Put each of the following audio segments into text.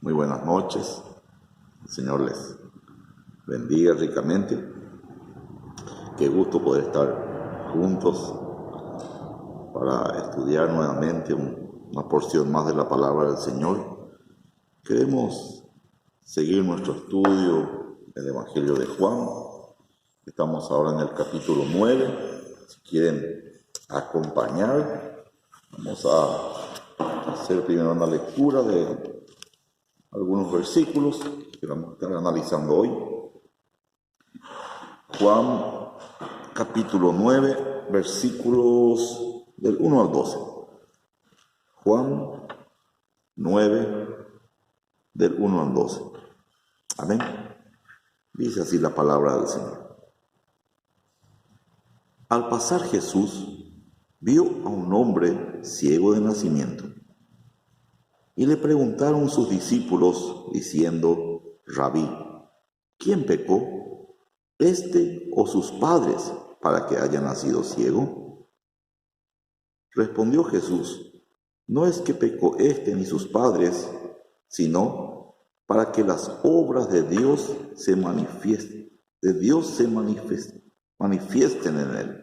Muy buenas noches. El Señor les bendiga ricamente. Qué gusto poder estar juntos para estudiar nuevamente una porción más de la palabra del Señor. Queremos seguir nuestro estudio del Evangelio de Juan. Estamos ahora en el capítulo 9. Si quieren acompañar, vamos a hacer primero una lectura de algunos versículos que vamos a estar analizando hoy. Juan capítulo 9, versículos del 1 al 12. Juan 9, del 1 al 12. Amén. Dice así la palabra del Señor. Al pasar Jesús vio a un hombre ciego de nacimiento y le preguntaron sus discípulos diciendo: Rabí, ¿quién pecó, este o sus padres, para que haya nacido ciego? Respondió Jesús: no es que pecó este ni sus padres, sino para que las obras de Dios se manifiesten en él.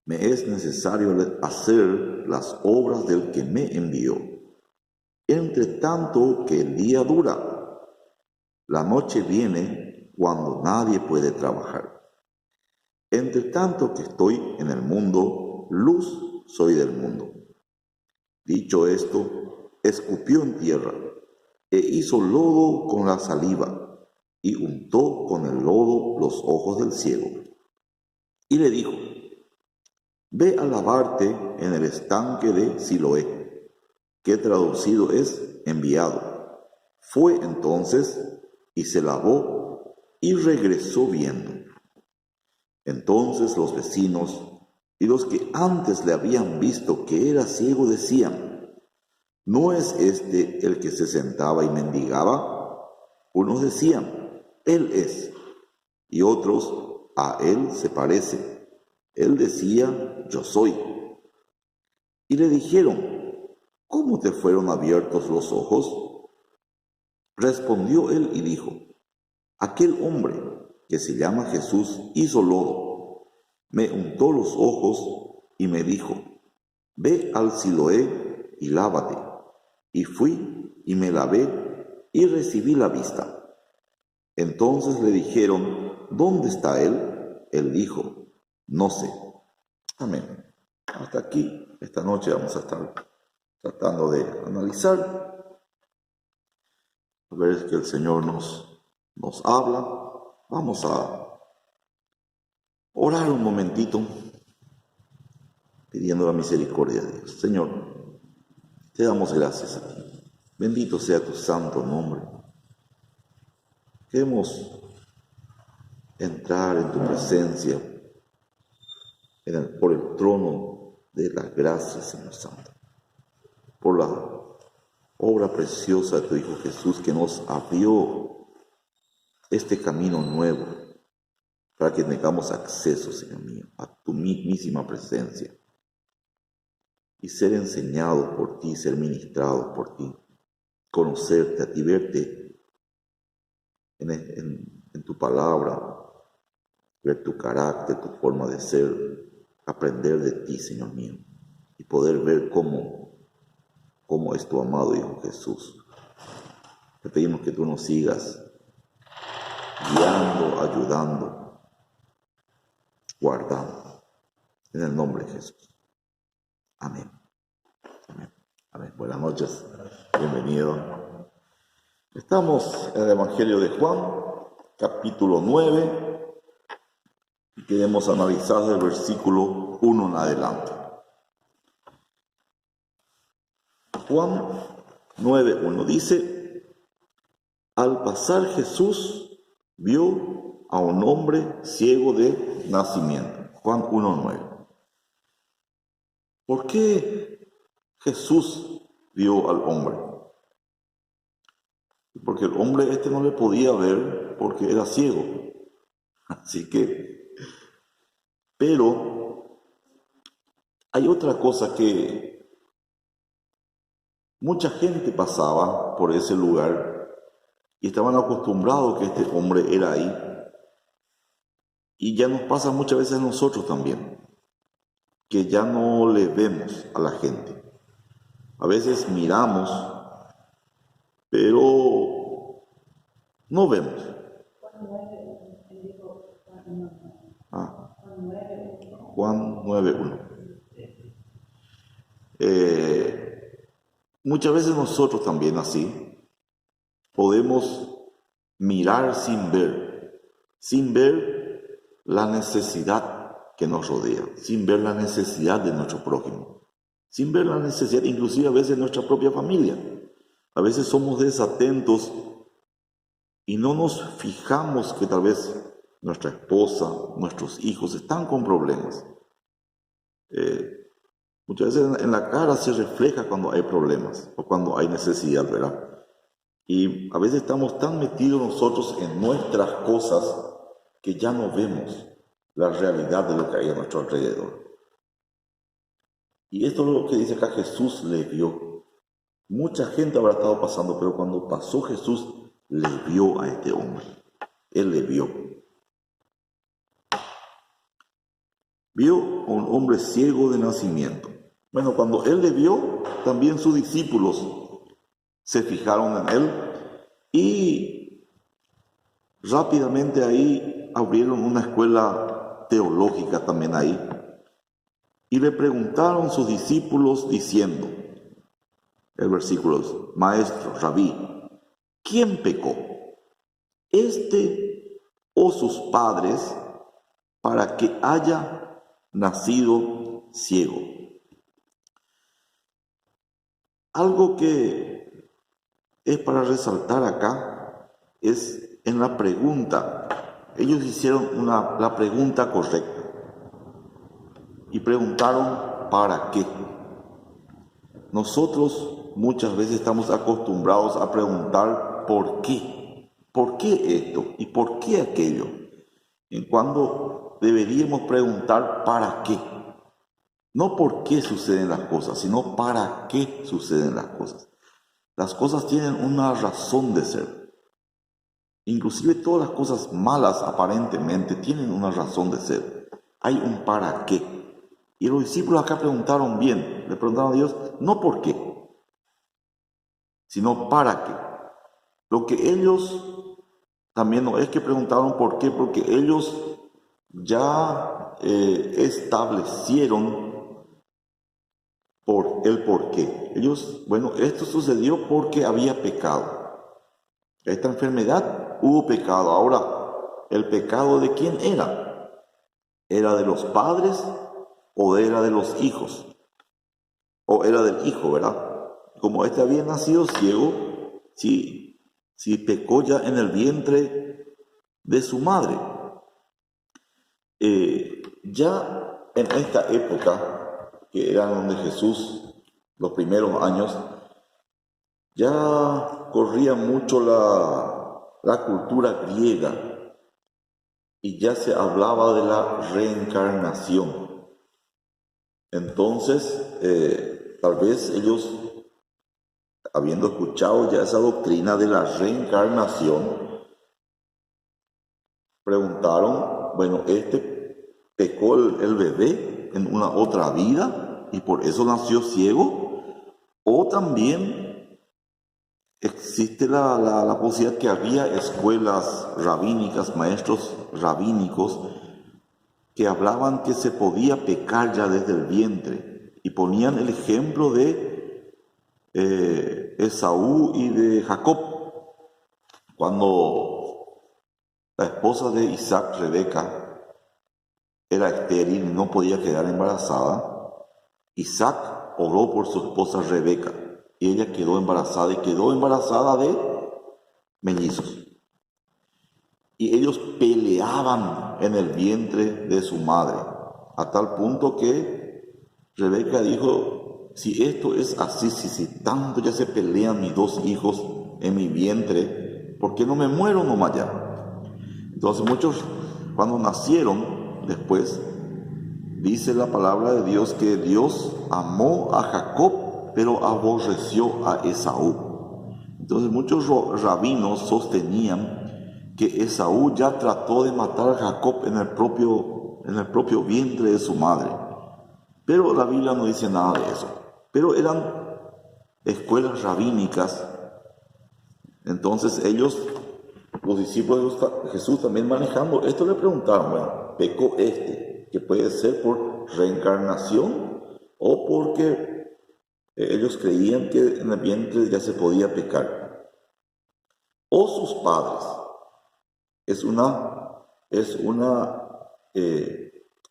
Me es necesario hacer las obras del que me envió. Entre tanto que el día dura, la noche viene cuando nadie puede trabajar. Entre tanto que estoy en el mundo, luz soy del mundo. Dicho esto, escupió en tierra e hizo lodo con la saliva y untó con el lodo los ojos del ciego. Y le dijo: ve a lavarte en el estanque de Siloé, que traducido es enviado. Fue entonces y se lavó y regresó viendo. Entonces los vecinos y los que antes le habían visto que era ciego decían: ¿no es este el que se sentaba y mendigaba? Unos decían: él es, y otros: a él se parece. Él decía: yo soy. Y le dijeron: ¿cómo te fueron abiertos los ojos? Respondió él y dijo: aquel hombre que se llama Jesús hizo lodo, me untó los ojos y me dijo: ve al Siloé y lávate. Y fui y me lavé y recibí la vista. Entonces le dijeron: ¿dónde está él? Él dijo: no sé. Amén. Hasta aquí, esta noche vamos a estar tratando de analizar, a ver que el Señor nos habla. Vamos a orar un momentito, pidiendo la misericordia de Dios. Señor, te damos gracias a ti. Bendito sea tu santo nombre. Queremos entrar en tu presencia, por el trono de las gracias, Señor Santo, por la obra preciosa de tu Hijo Jesús, que nos abrió este camino nuevo para que tengamos acceso, Señor mío, a tu mismísima presencia y ser enseñados por ti, ser ministrados por ti, conocerte, a ti, verte en tu palabra, ver tu carácter, tu forma de ser, aprender de ti, Señor mío, y poder ver cómo es tu amado Hijo Jesús. Te pedimos que tú nos sigas guiando, ayudando, guardando, en el nombre de Jesús. Amén. Amén. Amén. Buenas noches. Bienvenido. Estamos en el Evangelio de Juan, capítulo 9, y queremos analizar del versículo 1 en adelante. Juan 9:1 dice: al pasar Jesús vio a un hombre ciego de nacimiento. Juan 1:9. ¿Por qué Jesús vio al hombre? Porque el hombre no le podía ver porque era ciego. Así que, pero hay otra cosa que mucha gente pasaba por ese lugar y estaban acostumbrados que este hombre era ahí. Y ya nos pasa muchas veces a nosotros también, que ya no le vemos a la gente. A veces miramos, pero no vemos. Juan 9:1. Muchas veces nosotros también así podemos mirar sin ver la necesidad que nos rodea, sin ver la necesidad de nuestro prójimo, sin ver la necesidad inclusive a veces de nuestra propia familia. A veces somos desatentos y no nos fijamos que tal vez nuestra esposa, nuestros hijos están con problemas. Muchas veces en la cara se refleja cuando hay problemas o cuando hay necesidad, ¿verdad? Y a veces estamos tan metidos nosotros en nuestras cosas que ya no vemos la realidad de lo que hay a nuestro alrededor. Y esto es lo que dice acá: Jesús le vio. Mucha gente habrá estado pasando, pero cuando pasó Jesús, le vio a este hombre. Él le vio. Vio a un hombre ciego de nacimiento. Bueno, cuando él le vio, también sus discípulos se fijaron en él y rápidamente ahí abrieron una escuela teológica también ahí. Y le preguntaron sus discípulos diciendo, el versículo: Maestro, Rabí, ¿quién pecó? ¿Este o sus padres para que haya nacido ciego? Algo que es para resaltar acá es en la pregunta. Ellos hicieron la pregunta correcta y preguntaron ¿para qué? Nosotros muchas veces estamos acostumbrados a preguntar ¿por qué? ¿Por qué esto? ¿Y por qué aquello? En cuando deberíamos preguntar ¿para qué? No por qué suceden las cosas, sino para qué suceden las cosas. Las cosas tienen una razón de ser. Inclusive todas las cosas malas aparentemente tienen una razón de ser. Hay un para qué. Y los discípulos acá preguntaron bien, le preguntaron a Dios, no por qué, sino para qué. Lo que ellos también no es que preguntaron por qué, porque ellos ya establecieron por qué. Ellos, bueno, esto sucedió porque había pecado. Esta enfermedad hubo pecado. Ahora, ¿el pecado de quién era? ¿Era de los padres o era de los hijos? O era del hijo, ¿verdad? Como este había nacido ciego, si pecó ya en el vientre de su madre. Ya en esta época, que era donde Jesús, los primeros años, ya corría mucho la cultura griega y ya se hablaba de la reencarnación. Entonces, tal vez ellos, habiendo escuchado ya esa doctrina de la reencarnación, preguntaron, bueno, pecó el bebé en una otra vida y por eso nació ciego, o también existe la posibilidad que había escuelas rabínicas, maestros rabínicos, que hablaban que se podía pecar ya desde el vientre y ponían el ejemplo de Esaú y de Jacob. Cuando la esposa de Isaac, Rebeca, era estéril y no podía quedar embarazada, Isaac oró por su esposa Rebeca y ella quedó embarazada de mellizos. Y ellos peleaban en el vientre de su madre, a tal punto que Rebeca dijo, si esto es así, si tanto ya se pelean mis dos hijos en mi vientre, ¿por qué no me muero nomás ya? Entonces muchos, cuando nacieron después, dice la palabra de Dios que Dios amó a Jacob pero aborreció a Esaú. Entonces muchos rabinos sostenían que Esaú ya trató de matar a Jacob en el propio vientre de su madre. Pero la Biblia no dice nada de eso. Pero eran escuelas rabínicas. Entonces ellos, los discípulos de Jesús también manejando esto, le preguntaron, bueno, ¿pecó que puede ser por reencarnación o porque ellos creían que en el vientre ya se podía pecar? O sus padres.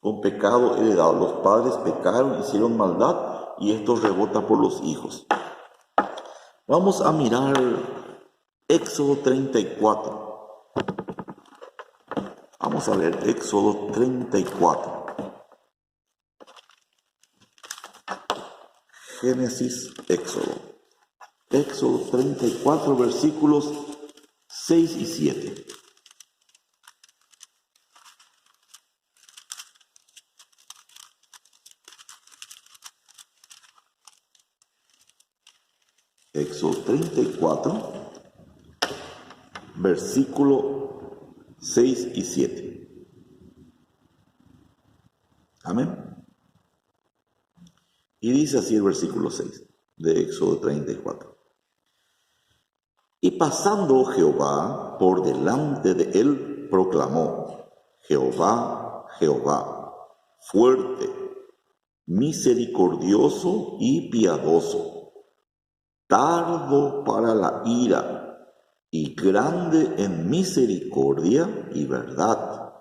Un pecado heredado. Los padres pecaron, hicieron maldad y esto rebota por los hijos. Vamos a mirar Éxodo 34. Vamos a ver Éxodo 34. Génesis, Éxodo. Éxodo 34, versículos 6 y 7. Éxodo 34, versículo 6 y 7. Amén. Y dice así el versículo 6 de Éxodo 34. Y pasando Jehová por delante de él, proclamó: Jehová, Jehová, fuerte, misericordioso y piadoso, tardo para la ira y grande en misericordia y verdad,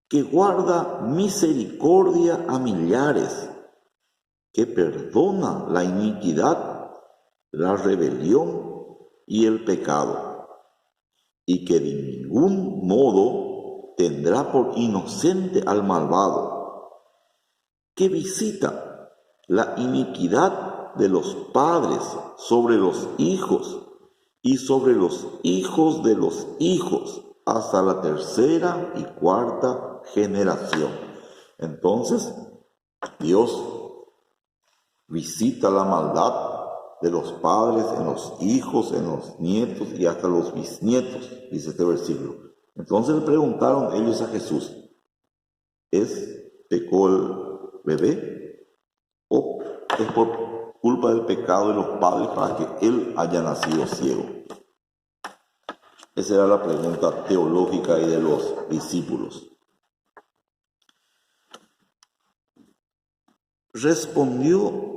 que guarda misericordia a millares, que perdona la iniquidad, la rebelión y el pecado, y que de ningún modo tendrá por inocente al malvado, que visita la iniquidad de los padres sobre los hijos y sobre los hijos de los hijos hasta la tercera y cuarta generación. Entonces, Dios visita la maldad de los padres en los hijos, en los nietos y hasta los bisnietos, dice este versículo. Entonces le preguntaron ellos a Jesús: ¿pecó el bebé o es por culpa del pecado de los padres para que él haya nacido ciego? Esa era la pregunta teológica y de los discípulos. Respondió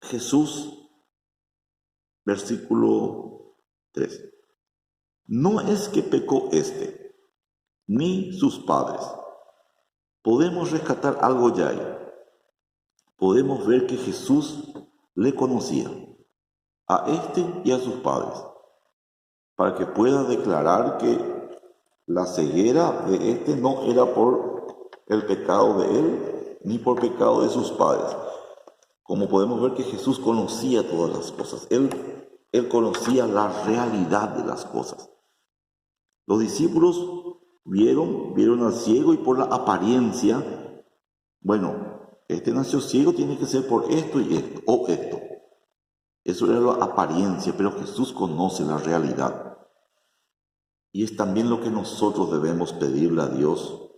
Jesús, versículo 3. No es que pecó ni sus padres. Podemos rescatar algo ya ahí. Podemos ver que Jesús le conocía a y a sus padres, para que pueda declarar que la ceguera de no era por el pecado de él, ni por pecado de sus padres. Como podemos ver que Jesús conocía todas las cosas. Él conocía la realidad de las cosas. Los discípulos vieron al ciego y por la apariencia, bueno, nació ciego, tiene que ser por esto y esto, o esto. Eso era la apariencia, pero Jesús conoce la realidad. Y es también lo que nosotros debemos pedirle a Dios,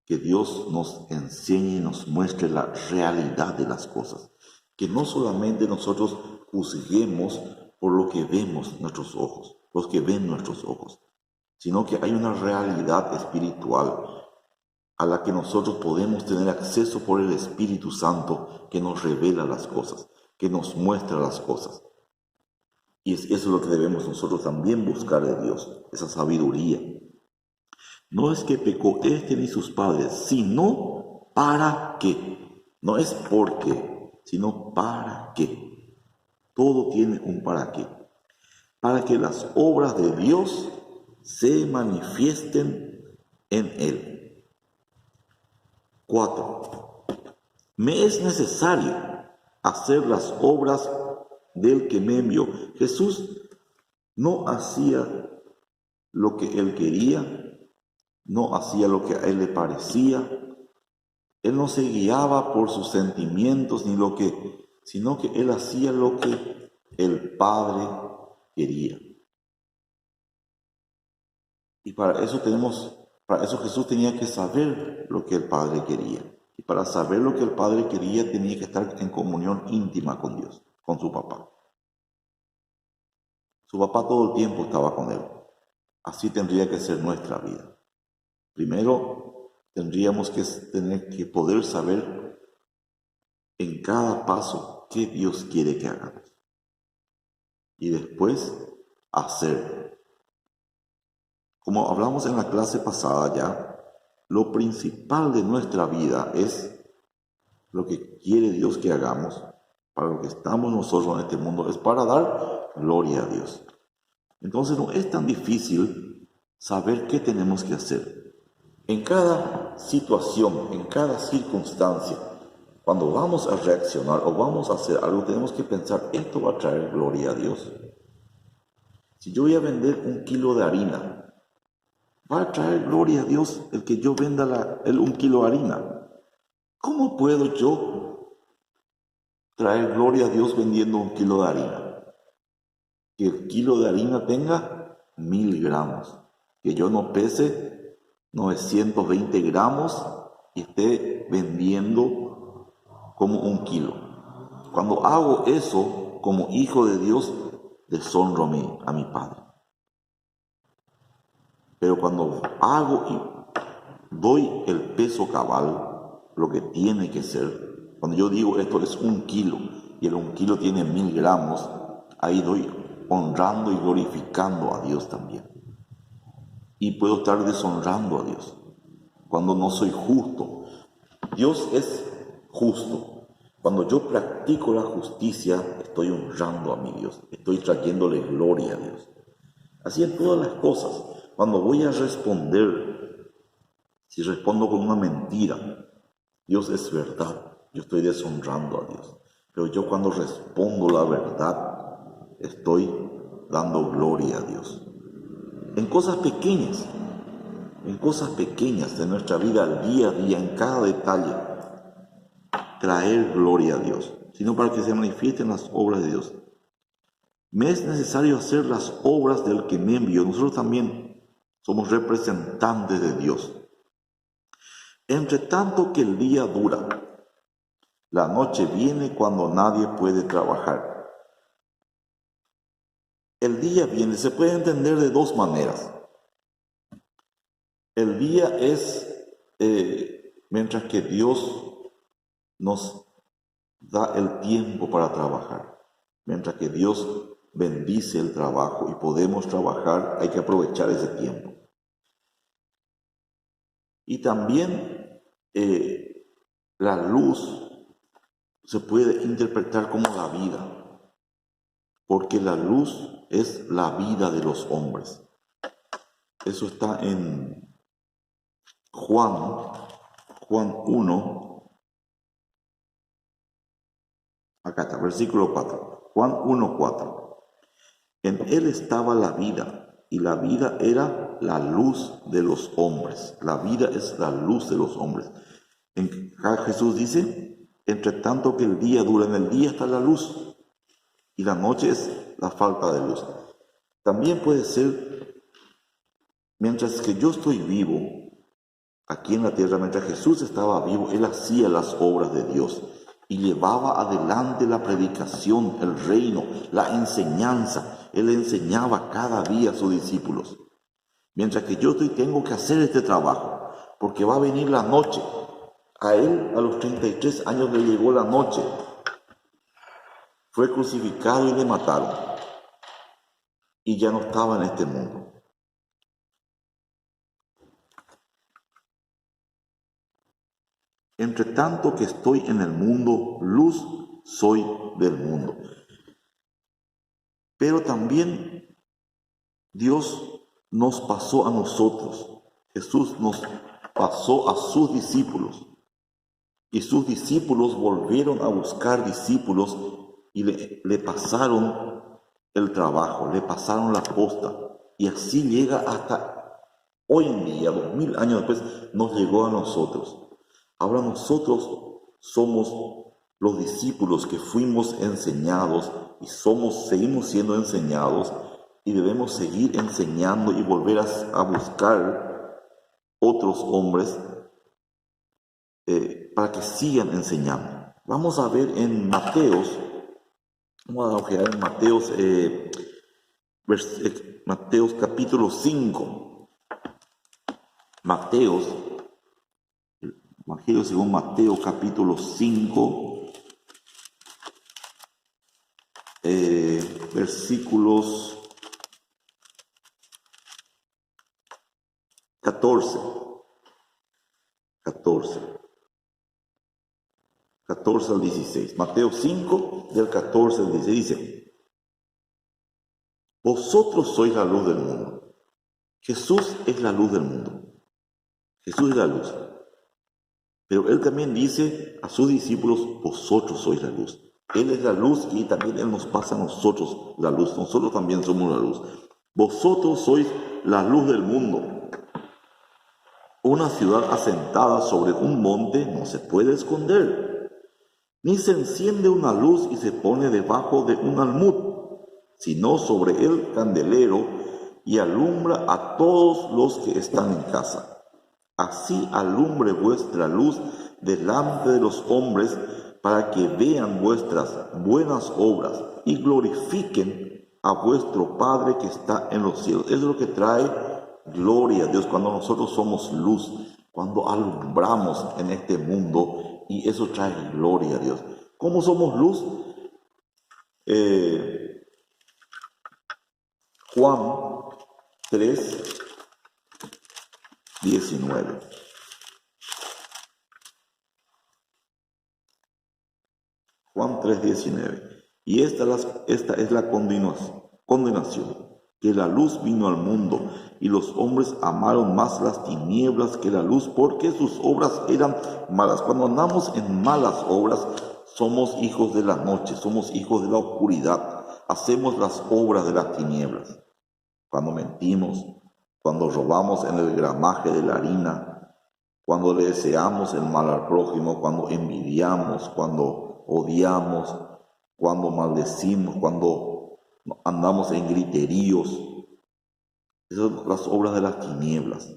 que Dios nos enseñe y nos muestre la realidad de las cosas. Que no solamente nosotros juzguemos por lo que vemos nuestros ojos, los que ven nuestros ojos, sino que hay una realidad espiritual a la que nosotros podemos tener acceso por el Espíritu Santo, que nos revela las cosas, que nos muestra las cosas. Y eso es lo que debemos nosotros también buscar de Dios, esa sabiduría. No es que pecó ni sus padres, sino para qué. No es porque, sino para qué. Todo tiene un para qué. Para que las obras de Dios se manifiesten en él. 4. Me es necesario hacer las obras del que me envió. Jesús no hacía lo que él quería, no hacía lo que a él le parecía, Él no se guiaba por sus sentimientos sino que él hacía lo que el Padre quería. Y para eso Jesús tenía que saber lo que el Padre quería. Y para saber lo que el Padre quería tenía que estar en comunión íntima con Dios, con su papá. Su papá todo el tiempo estaba con él. Así tendría que ser nuestra vida. Primero tendríamos que tener que poder saber en cada paso qué Dios quiere que hagamos. Y después hacer. Como hablamos en la clase pasada ya, lo principal de nuestra vida es lo que quiere Dios que hagamos, para lo que estamos nosotros en este mundo, es para dar gloria a Dios. Entonces no es tan difícil saber qué tenemos que hacer. En cada situación, en cada circunstancia, cuando vamos a reaccionar o vamos a hacer algo, tenemos que pensar, esto va a traer gloria a Dios. Si yo voy a vender 1 kilo de harina, ¿va a traer gloria a Dios el que yo venda 1 kilo de harina? ¿Cómo puedo yo traer gloria a Dios vendiendo 1 kilo de harina? Que el kilo de harina tenga 1000 gramos, que yo no pese 920 gramos y esté vendiendo como 1 kilo. Cuando hago eso como hijo de Dios, deshonro a mi Padre. Pero cuando hago y doy el peso cabal, lo que tiene que ser, cuando yo digo esto es 1 kilo y el 1 kilo tiene 1000 gramos, ahí doy honrando y glorificando a Dios también. Y puedo estar deshonrando a Dios cuando no soy justo. Dios es justo. Cuando yo practico la justicia, estoy honrando a mi Dios, estoy trayéndole gloria a Dios. Así en todas las cosas. Cuando voy a responder, si respondo con una mentira, Dios es verdad, yo estoy deshonrando a Dios. Pero yo cuando respondo la verdad, estoy dando gloria a Dios. En cosas pequeñas de nuestra vida, al día a día, en cada detalle, traer gloria a Dios, sino para que se manifiesten las obras de Dios. Me es necesario hacer las obras del que me envió. Nosotros también somos representantes de Dios. Entre tanto que el día dura, la noche viene cuando nadie puede trabajar. El día viene, se puede entender de dos maneras. El día es mientras que Dios nos da el tiempo para trabajar. Mientras que Dios bendice el trabajo y podemos trabajar, hay que aprovechar ese tiempo. Y también la luz se puede interpretar como la vida, porque la luz es la vida de los hombres. Eso está en Juan 1, acá está, versículo 4. Juan 1:4. En él estaba la vida, y la vida era la luz de los hombres. La vida es la luz de los hombres. Jesús dice, entre tanto que el día dura, en el día está la luz, y la noche es la falta de luz. También puede ser, mientras que yo estoy vivo, aquí en la tierra, mientras Jesús estaba vivo, Él hacía las obras de Dios y llevaba adelante la predicación, el reino, la enseñanza. Él enseñaba cada día a sus discípulos. Mientras que yo tengo que hacer este trabajo, porque va a venir la noche. A Él, a los 33 años, le llegó la noche. Fue crucificado y le mataron. Y ya no estaba en este mundo. Entre tanto que estoy en el mundo, luz soy del mundo. Pero también Dios nos pasó a nosotros. Jesús nos pasó a sus discípulos. Y sus discípulos volvieron a buscar discípulos y le pasaron el trabajo, le pasaron la posta. Y así llega hasta hoy en día, 2000 años después, nos llegó a nosotros. Ahora nosotros somos los discípulos que fuimos enseñados y seguimos siendo enseñados y debemos seguir enseñando y volver a buscar otros hombres para que sigan enseñando. Vamos a ver en Mateos, vamos a ojear en Mateos capítulo 5. Mateos, Evangelio según Mateo capítulo 5, versículos 14 al 16. Mateo 5, del 14 al 16, dice: vosotros sois la luz del mundo. Jesús es la luz del mundo. Jesús es la luz. Pero Él también dice a sus discípulos: vosotros sois la luz. Él es la luz y también Él nos pasa a nosotros la luz. Nosotros también somos la luz. Vosotros sois la luz del mundo. Una ciudad asentada sobre un monte no se puede esconder, ni se enciende una luz y se pone debajo de un almud, sino sobre el candelero, y alumbra a todos los que están en casa. Así alumbre vuestra luz delante de los hombres, para que vean vuestras buenas obras y glorifiquen a vuestro Padre que está en los cielos. Eso es lo que trae gloria a Dios cuando nosotros somos luz, cuando alumbramos en este mundo, y eso trae gloria a Dios. ¿Cómo somos luz? Juan 3, 19. Juan 3, 19. Y esta es la condenación, que la luz vino al mundo, y los hombres amaron más las tinieblas que la luz, porque sus obras eran malas. Cuando andamos en malas obras, somos hijos de la noche, somos hijos de la oscuridad, hacemos las obras de las tinieblas. Cuando mentimos, cuando robamos en el gramaje de la harina, cuando le deseamos el mal al prójimo, cuando envidiamos, cuando odiamos, cuando maldecimos, cuando andamos en griteríos. Esas son las obras de las tinieblas.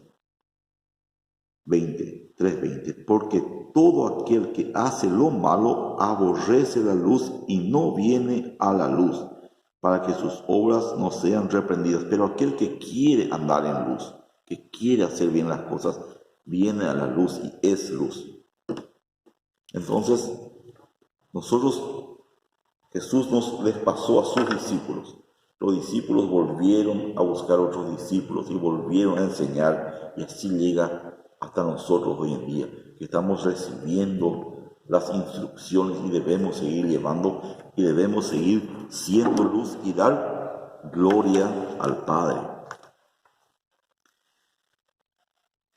3:20. Porque todo aquel que hace lo malo aborrece la luz y no viene a la luz, para que sus obras no sean reprendidas. Pero aquel que quiere andar en luz, que quiere hacer bien las cosas, viene a la luz y es luz. Entonces, Jesús les pasó a sus discípulos. Los discípulos volvieron a buscar otros discípulos y volvieron a enseñar, y así llega hasta nosotros hoy en día, que estamos recibiendo las instrucciones y debemos seguir llevando y debemos seguir siendo luz y dar gloria al Padre.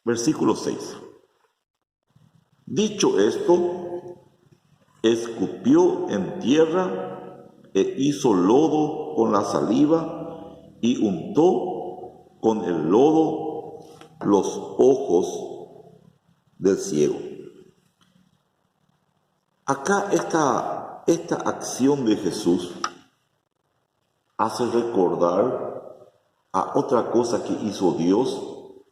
Versículo 6. Dicho esto, escupió en tierra e hizo lodo con la saliva y untó con el lodo los ojos del ciego. Acá esta acción de Jesús hace recordar a otra cosa que hizo Dios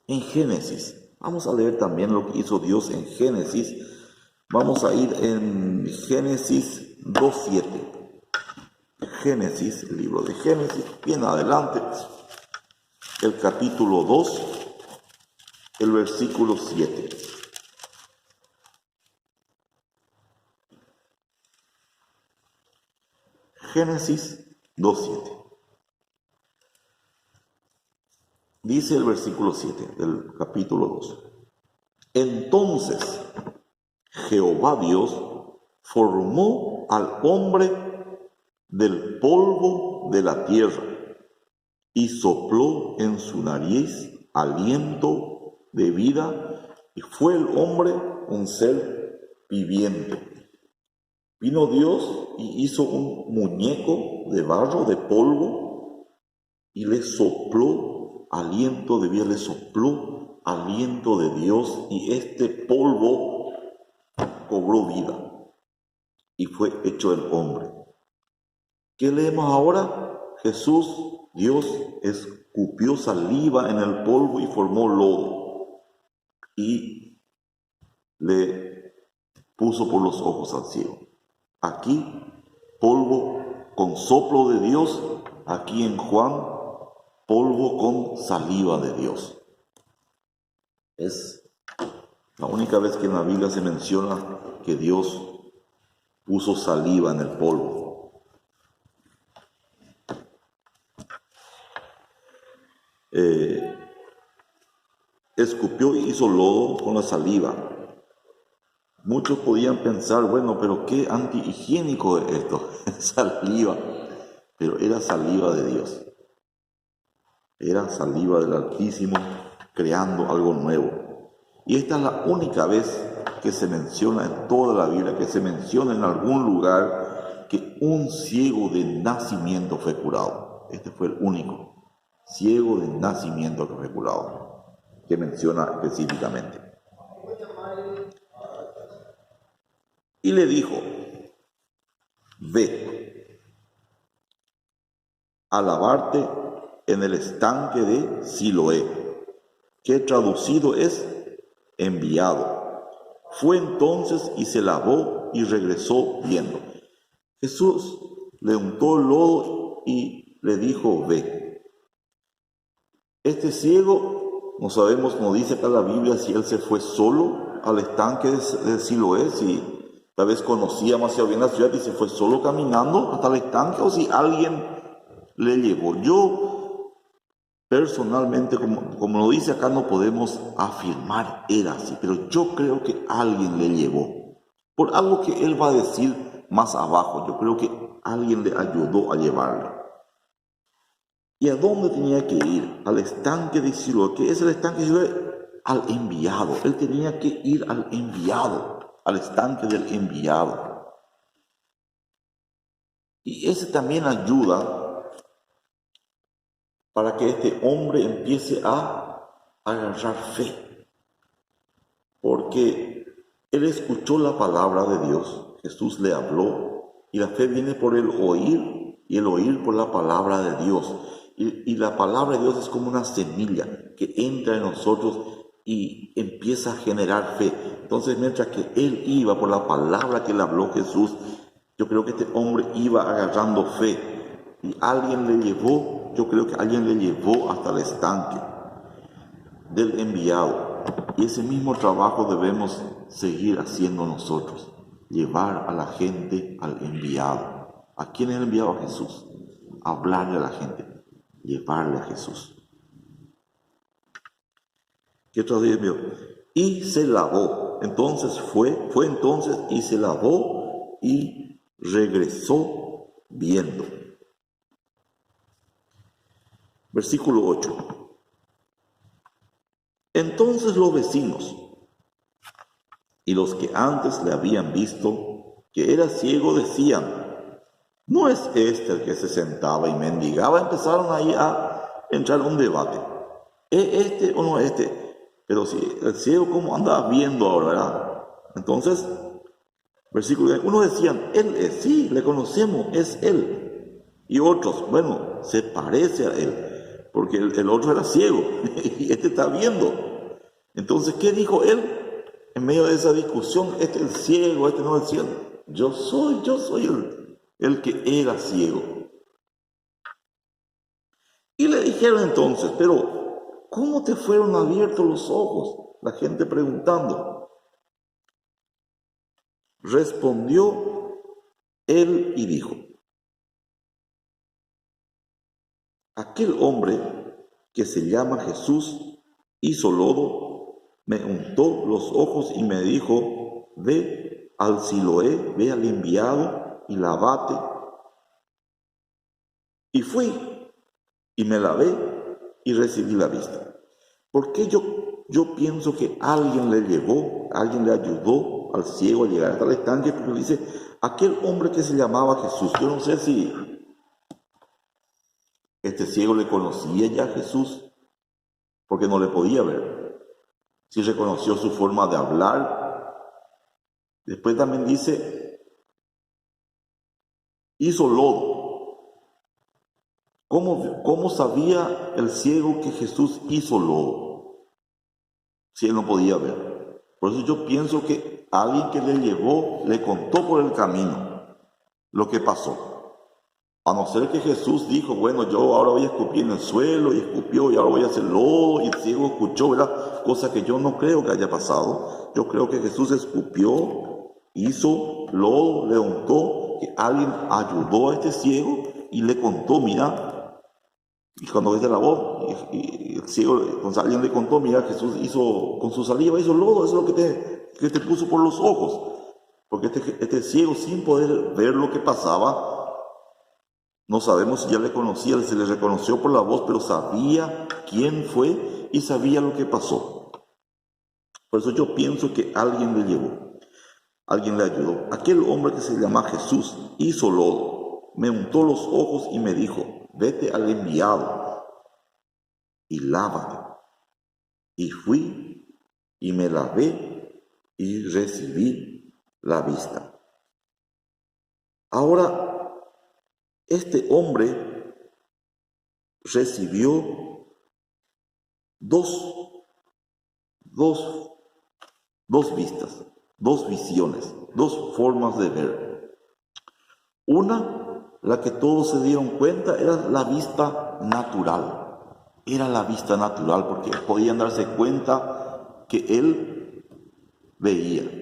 en Génesis. Vamos a leer también lo que hizo Dios en Génesis. Vamos a ir en Génesis 2:7. Génesis, el libro de Génesis, bien adelante, el capítulo 2, el versículo 7. Génesis 2:7. Dice el versículo 7 del capítulo 2. Entonces Jehová Dios formó al hombre del polvo de la tierra y sopló en su nariz aliento de vida, y fue el hombre un ser viviente. Vino Dios y hizo un muñeco de barro, de polvo, y le sopló aliento de vida, le sopló aliento de Dios, y este polvo cobró vida y fue hecho el hombre. ¿Qué leemos ahora? Jesús, Dios, escupió saliva en el polvo y formó lodo y le puso por los ojos al ciego. Aquí, polvo con soplo de Dios, aquí en Juan, polvo con saliva de Dios. Es la única vez que en la Biblia se menciona que Dios puso saliva en el polvo. Escupió y hizo lodo con la saliva. Muchos podían pensar, bueno, pero qué antihigiénico es esto, saliva. Pero era saliva de Dios. Era saliva del Altísimo creando algo nuevo. Y esta es la única vez que se menciona en toda la Biblia, que se menciona en algún lugar que un ciego de nacimiento fue curado. Este fue el único ciego de nacimiento que fue curado, que menciona específicamente. Y le dijo, ve a lavarte en el estanque de Siloé, que traducido es enviado. Fue entonces y se lavó y regresó viendo. Jesús le untó el lodo y le dijo, ve. Este ciego, no sabemos, no dice acá la Biblia si él se fue solo al estanque de Siloé, si tal vez conocía demasiado bien la ciudad y se fue solo caminando hasta el estanque, o si alguien le llevó. Yo personalmente, como lo dice acá, no podemos afirmar era así, pero yo creo que alguien le llevó. Por algo que él va a decir más abajo, yo creo que alguien le ayudó a llevarle. ¿Y a dónde tenía que ir? Al estanque de Siloé. ¿Qué es el estanque de Siloé? Al enviado. Él tenía que ir al enviado, al estanque del enviado. Y ese también ayuda para que este hombre empiece a agarrar fe. Porque él escuchó la palabra de Dios, Jesús le habló, y la fe viene por el oír, y el oír por la palabra de Dios. Y la palabra de Dios es como una semilla que entra en nosotros y empieza a generar fe. Entonces, mientras que él iba por la palabra que le habló Jesús, yo creo que este hombre iba agarrando fe. Y alguien le llevó, yo creo que alguien le llevó hasta el estanque del enviado. Y ese mismo trabajo debemos seguir haciendo nosotros. Llevar a la gente al enviado. ¿A quién es el enviado? A Jesús. Hablarle a la gente. Llevarle a Jesús. ¿Qué otro día vio? Y se lavó. Entonces fue entonces y se lavó y regresó viendo. Versículo 8. Entonces los vecinos y los que antes le habían visto que era ciego decían, ¿no es este el que se sentaba y mendigaba? Empezaron ahí a entrar en un debate. ¿Es este o no es este? Pero si el ciego, ¿cómo andaba viendo ahora, verdad? Entonces, versículo 1, unos decían, él es, sí, le conocemos, es él. Y otros, bueno, se parece a él, porque el otro era ciego y este está viendo. Entonces, ¿qué dijo él? En medio de esa discusión, este es el ciego, este no es el ciego. Yo soy el que era ciego. Y le dijeron entonces, pero ¿cómo te fueron abiertos los ojos? La gente preguntando. Respondió él y dijo, aquel hombre que se llama Jesús hizo lodo, me untó los ojos y me dijo, ve al Siloé, ve al enviado y lavate. Y fui y me lavé y recibí la vista. ¿Por qué yo pienso que alguien le llevó, alguien le ayudó al ciego a llegar hasta el estanque? Porque dice, aquel hombre que se llamaba Jesús. Yo no sé si este ciego le conocía ya a Jesús, porque no le podía ver. Si reconoció su forma de hablar, Después también dice, hizo lodo. ¿Cómo sabía el ciego que Jesús hizo lodo? Si él no podía ver. Por eso yo pienso que alguien que le llevó, le contó por el camino lo que pasó. A no ser que Jesús dijo, bueno, yo ahora voy a escupir en el suelo, y escupió, y ahora voy a hacer lodo, y el ciego escuchó, ¿verdad? Cosa que yo no creo que haya pasado. Yo creo que Jesús escupió, hizo lodo, le untó, que alguien ayudó a este ciego y le contó, mira, y cuando ves la voz, y el ciego, entonces alguien le contó, mira, Jesús hizo, con su saliva hizo lodo, eso es lo que te puso por los ojos. Porque este ciego, sin poder ver lo que pasaba, no sabemos si ya le conocía, se le reconoció por la voz, pero sabía quién fue y sabía lo que pasó. Por eso yo pienso que alguien le llevó, alguien le ayudó. Aquel hombre que se llama Jesús hizo lodo, me untó los ojos y me dijo, vete al enviado y lávate. Y fui y me lavé y recibí la vista. Ahora, este hombre recibió dos vistas, dos visiones, dos formas de ver. Una, la que todos se dieron cuenta, era la vista natural. Era la vista natural porque podían darse cuenta que él veía.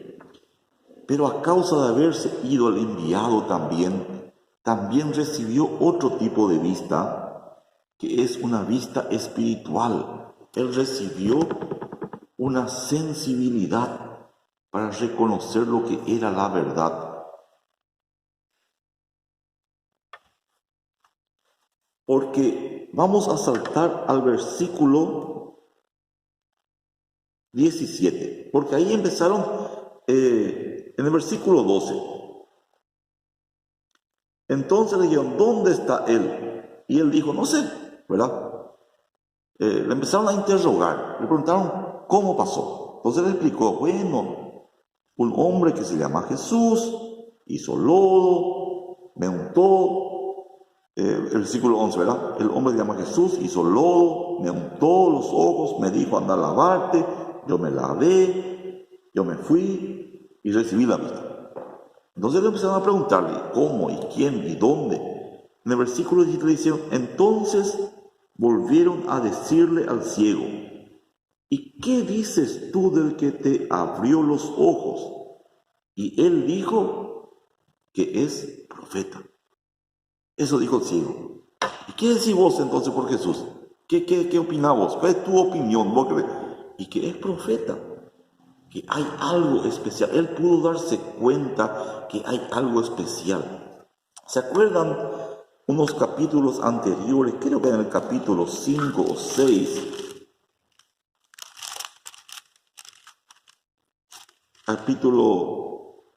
Pero a causa de haberse ido al enviado también recibió otro tipo de vista, que es una vista espiritual. Él recibió una sensibilidad para reconocer lo que era la verdad. Porque vamos a saltar al versículo 17, porque ahí empezaron en el versículo 12. Entonces le dijeron, ¿dónde está él? Y él dijo, no sé, ¿verdad? Le empezaron a interrogar, le preguntaron cómo pasó. Entonces le explicó, bueno, un hombre que se llama Jesús hizo lodo, me untó. El versículo 11, ¿verdad? El hombre se llama Jesús, hizo lodo, me untó los ojos, me dijo, anda a lavarte. Yo me lavé, yo me fui y recibí la vista. Entonces le empezaron a preguntarle, ¿cómo y quién y dónde? En el versículo 17 le dijeron, entonces volvieron a decirle al ciego, ¿y qué dices tú del que te abrió los ojos? Y él dijo que es profeta. Eso dijo el ciego. ¿Y qué decís vos entonces por Jesús? ¿Qué opinás vos? ¿Cuál es tu opinión? ¿Vos crees? Y que es profeta, que hay algo especial. Él pudo darse cuenta que hay algo especial. ¿Se acuerdan unos capítulos anteriores? Creo que en el capítulo 5 o 6,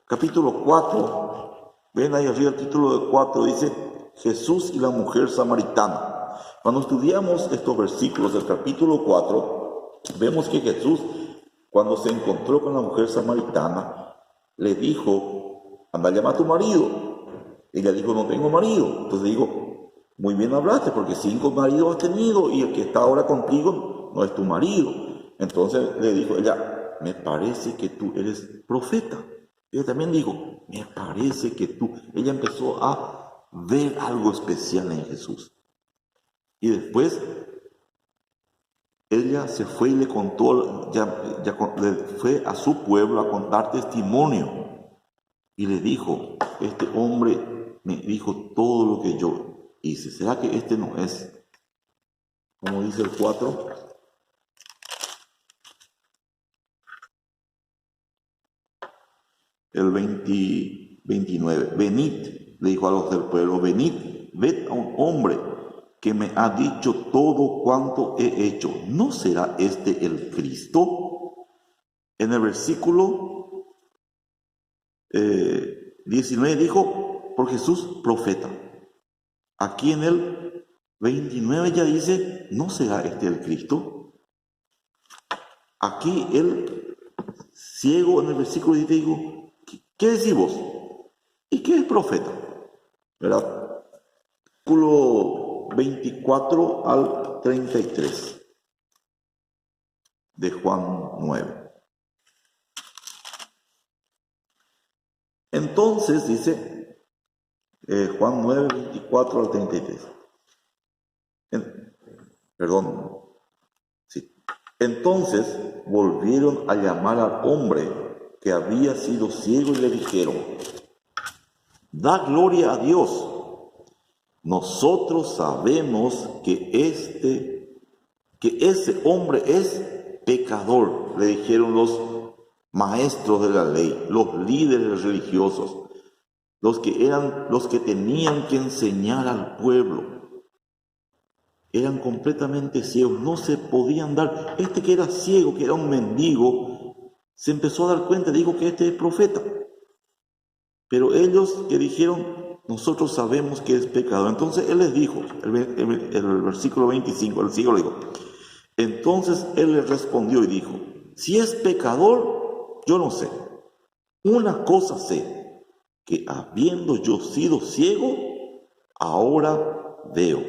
capítulo 4, ven ahí arriba el título de 4, dice Jesús y la mujer samaritana. Cuando estudiamos estos versículos del capítulo 4, vemos que Jesús, cuando se encontró con la mujer samaritana, le dijo, anda, llama a tu marido. Ella dijo, no tengo marido. Entonces digo, muy bien hablaste, porque 5 maridos has tenido y el que está ahora contigo no es tu marido. Entonces le dijo ella, me parece que tú eres profeta. Ella también dijo, me parece que tú. Ella empezó a ver algo especial en Jesús. Y después ella se fue y le contó, le fue a su pueblo a contar testimonio. Y le dijo, este hombre me dijo todo lo que yo hice. ¿Será que este no es? Como dice el 4. El 29. Venid, le dijo a los del pueblo, venid, ved a un hombre que me ha dicho todo cuanto he hecho. ¿No será este el Cristo? En el versículo 19 dijo, por Jesús, profeta. Aquí en el 29 ya dice, ¿no será este el Cristo? Aquí el ciego en el versículo 10 dijo, ¿Qué decís vos? ¿Y qué es profeta? ¿Verdad? Versículo 24 al 33 de Juan 9. Entonces dice Juan 9, 24 al 33. Perdón. Sí. Entonces volvieron a llamar al hombre que había sido ciego y le dijeron: da gloria a Dios. Nosotros sabemos que ese hombre es pecador, le dijeron los maestros de la ley, los líderes religiosos, los que tenían que enseñar al pueblo. Eran completamente ciegos, no se podían dar. Este que era ciego, que era un mendigo, se empezó a dar cuenta, dijo que este es profeta. Pero ellos que dijeron: nosotros sabemos que es pecador. Entonces él les dijo, el versículo 25, el ciego le dijo, entonces él les respondió y dijo: si es pecador, yo no sé. Una cosa sé, que habiendo yo sido ciego, ahora veo.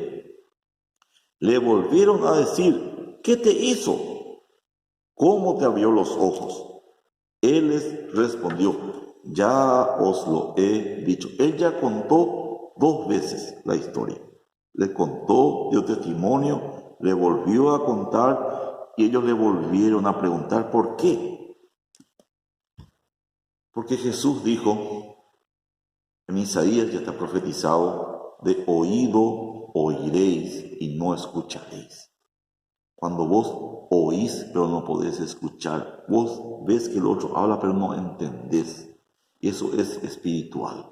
Le volvieron a decir: ¿qué te hizo? ¿Cómo te abrió los ojos? Él les respondió: ya os lo he dicho. Él ya contó 2 veces la historia. Le contó, dio testimonio, le volvió a contar y ellos le volvieron a preguntar ¿por qué? Porque Jesús dijo, en Isaías ya está profetizado, de oído oiréis y no escucharéis. Cuando vos oís pero no podés escuchar, vos ves que el otro habla pero no entendés. Y eso es espiritual.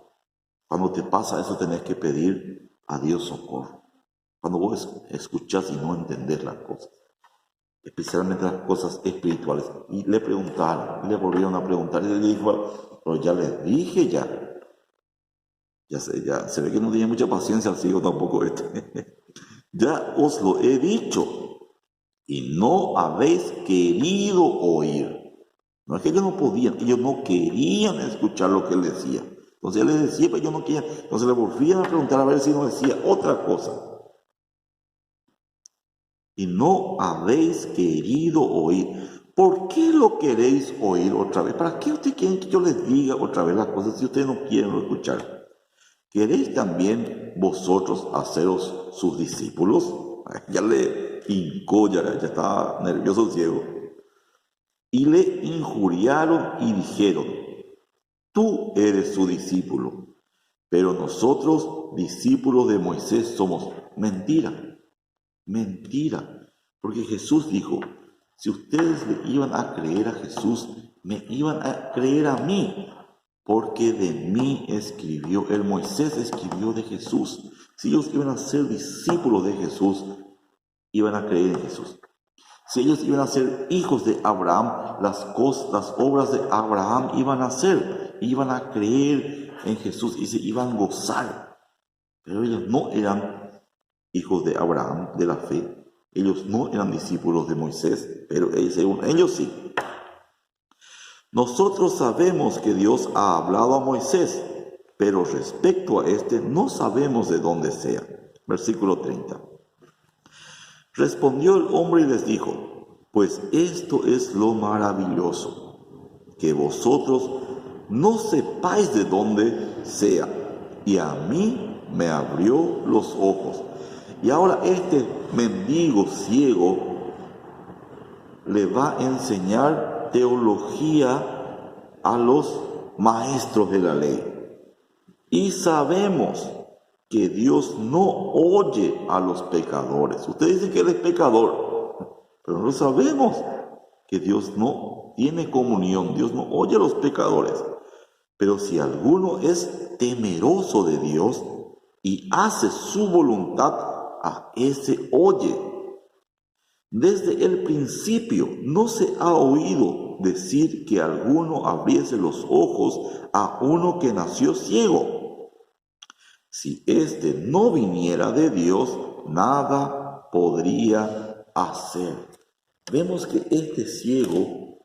Cuando te pasa eso tenés que pedir a Dios socorro. Cuando vos escuchás y no entendés las cosas, especialmente las cosas espirituales. Y le preguntaron, le volvieron a preguntar y le dijo: pero ya les dije ya se ve que no tenía mucha paciencia al ciego tampoco este. Ya os lo he dicho y no habéis querido oír. No es que ellos no podían, ellos no querían escuchar lo que él decía. Entonces él les decía, pero ellos no querían. Entonces le volvían a preguntar a ver si nos decía otra cosa. Y no habéis querido oír. ¿Por qué lo queréis oír otra vez? ¿Para qué ustedes quieren que yo les diga otra vez las cosas si ustedes no quieren escuchar? ¿Queréis también vosotros haceros sus discípulos? Ya le hincó, ya estaba nervioso el ciego. Y le injuriaron y dijeron: tú eres su discípulo, pero nosotros, discípulos de Moisés, somos. Mentira, mentira. Porque Jesús dijo: si ustedes le iban a creer a Jesús, me iban a creer a mí, porque de mí escribió, el Moisés escribió de Jesús. Si ellos iban a ser discípulos de Jesús, iban a creer en Jesús. Si ellos iban a ser hijos de Abraham, las obras de Abraham iban a hacer, iban a creer en Jesús y se iban a gozar. Pero ellos no eran hijos de Abraham, de la fe. Ellos no eran discípulos de Moisés, pero ellos sí. Nosotros sabemos que Dios ha hablado a Moisés, pero respecto a este no sabemos de dónde sea. Versículo 30. Respondió el hombre y les dijo: pues esto es lo maravilloso, que vosotros no sepáis de dónde sea, y a mí me abrió los ojos. Y ahora este mendigo ciego le va a enseñar teología a los maestros de la ley. Y sabemos que Dios no oye a los pecadores. Usted dice que él es pecador, pero no sabemos que Dios no tiene comunión, Dios no oye a los pecadores. Pero si alguno es temeroso de Dios y hace su voluntad, a ese oye. Desde el principio no se ha oído decir que alguno abriese los ojos a uno que nació ciego. Si éste no viniera de Dios, nada podría hacer. Vemos que este ciego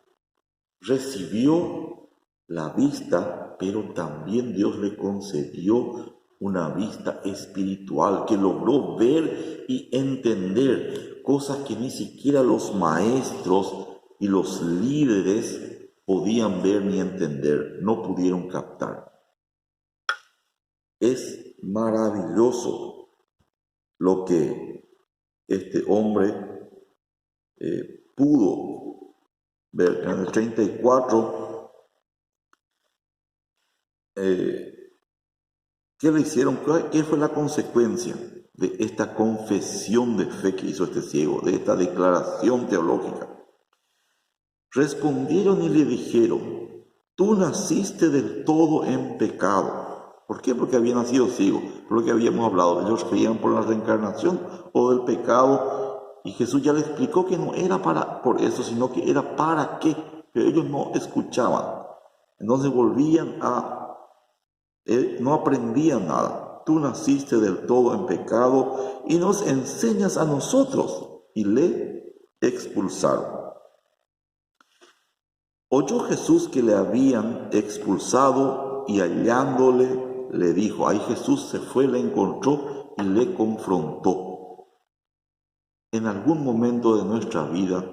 recibió la vista, pero también Dios le concedió una vista espiritual que logró ver y entender cosas que ni siquiera los maestros y los líderes podían ver ni entender, no pudieron captar. Es maravilloso lo que este hombre pudo ver. En el 34, ¿qué le hicieron? ¿Qué fue la consecuencia de esta confesión de fe que hizo este ciego, de esta declaración teológica? Respondieron y le dijeron: tú naciste del todo en pecado. ¿Por qué? Porque había nacido ciego, por lo que habíamos hablado. Ellos creían por la reencarnación o del pecado, y Jesús ya les explicó que no era por eso, sino que era para qué, pero ellos no escuchaban. Entonces no aprendían nada. Tú naciste del todo en pecado y nos enseñas a nosotros. Y le expulsaron. Oyó Jesús que le habían expulsado y hallándole le dijo. Ahí Jesús se fue, le encontró y le confrontó. En algún momento de nuestra vida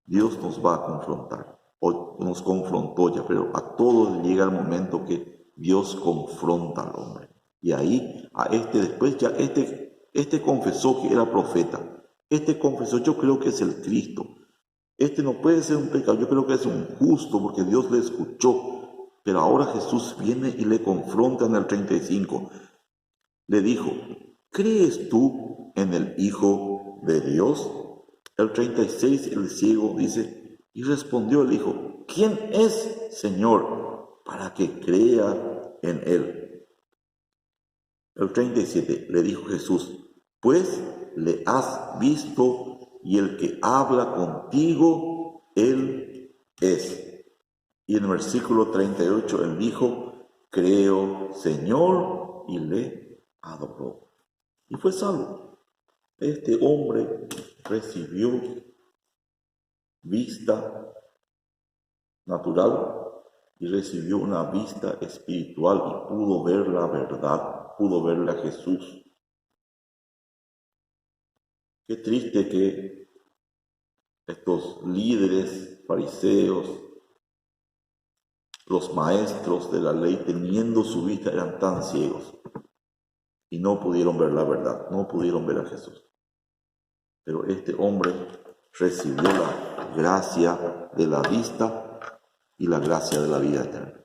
Dios nos va a confrontar. O nos confrontó ya, pero a todos llega el momento que Dios confronta al hombre. Y ahí después ya confesó que era profeta. Confesó, yo creo que es el Cristo. No puede ser un pecado, yo creo que es un justo porque Dios le escuchó. Pero ahora Jesús viene y le confronta en el 35. Le dijo: ¿crees tú en el Hijo de Dios? El 36, el ciego dice, y respondió el hijo: ¿quién es, Señor, para que crea en él? El 37, le dijo Jesús: pues le has visto, y el que habla contigo, él es. Y en el versículo 38, él dijo: creo, Señor, y le adoró. Y fue salvo. Este hombre recibió vista natural y recibió una vista espiritual y pudo ver la verdad, pudo ver a Jesús. Qué triste que estos líderes fariseos, los maestros de la ley, teniendo su vista, eran tan ciegos y no pudieron ver la verdad, no pudieron ver a Jesús. Pero este hombre recibió la gracia de la vista y la gracia de la vida eterna.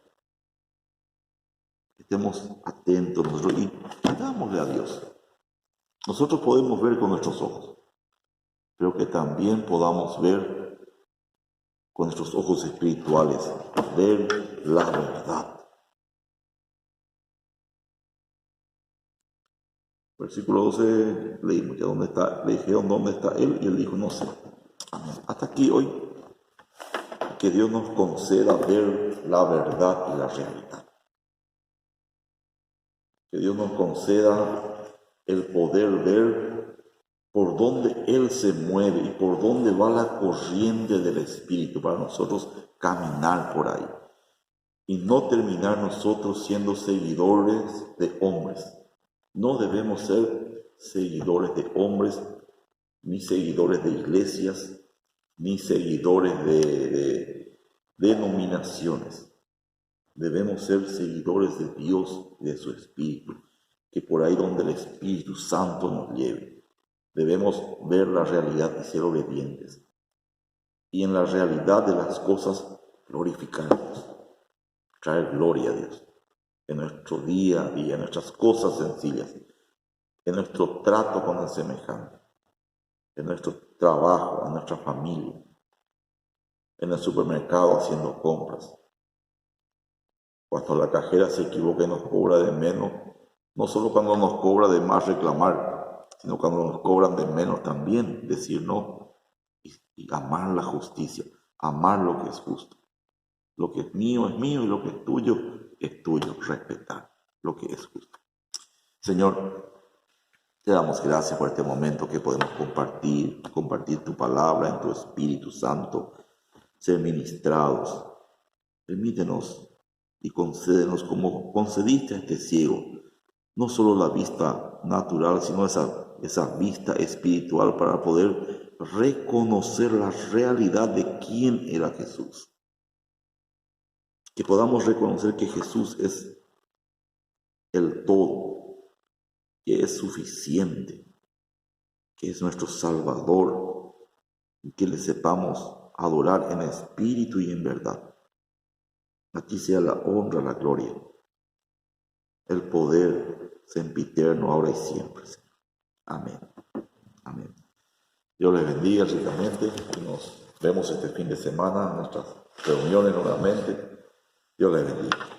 Estemos atentos nosotros y pidámosle a Dios. Nosotros podemos ver con nuestros ojos, pero que también podamos ver con nuestros ojos espirituales, ver la verdad. Versículo 12, leímos ya dónde está, le dijeron dónde está él y él dijo: no sé. Amén. Hasta aquí hoy. Que Dios nos conceda ver la verdad y la realidad. Que Dios nos conceda el poder ver por dónde Él se mueve y por dónde va la corriente del Espíritu para nosotros caminar por ahí. Y no terminar nosotros siendo seguidores de hombres. No debemos ser seguidores de hombres, ni seguidores de iglesias, ni seguidores de denominaciones. Debemos ser seguidores de Dios y de su Espíritu, que por ahí donde el Espíritu Santo nos lleve. Debemos ver la realidad y ser obedientes. Y en la realidad de las cosas glorificar a Dios, traer gloria a Dios en nuestro día a día, en nuestras cosas sencillas, en nuestro trato con el semejante, en nuestro trabajo, en nuestra familia, en el supermercado haciendo compras. Cuando la cajera se equivoca y nos cobra de menos, no solo cuando nos cobra de más reclamar, sino cuando nos cobran de menos también decir no y amar la justicia, amar lo que es justo. Lo que es mío y lo que es tuyo, respetar lo que es justo. Señor, te damos gracias por este momento que podemos compartir tu palabra en tu Espíritu Santo, ser ministrados. Permítenos y concédenos como concediste a este ciego, no solo la vista natural, sino esa vista espiritual para poder reconocer la realidad de quién era Jesús. Que podamos reconocer que Jesús es el todo, que es suficiente, que es nuestro Salvador, y que le sepamos adorar en espíritu y en verdad. A ti sea la honra, la gloria, el poder sempiterno, ahora y siempre. Amén. Amén. Dios les bendiga ricamente y nos vemos este fin de semana en nuestras reuniones nuevamente. Dios les bendiga.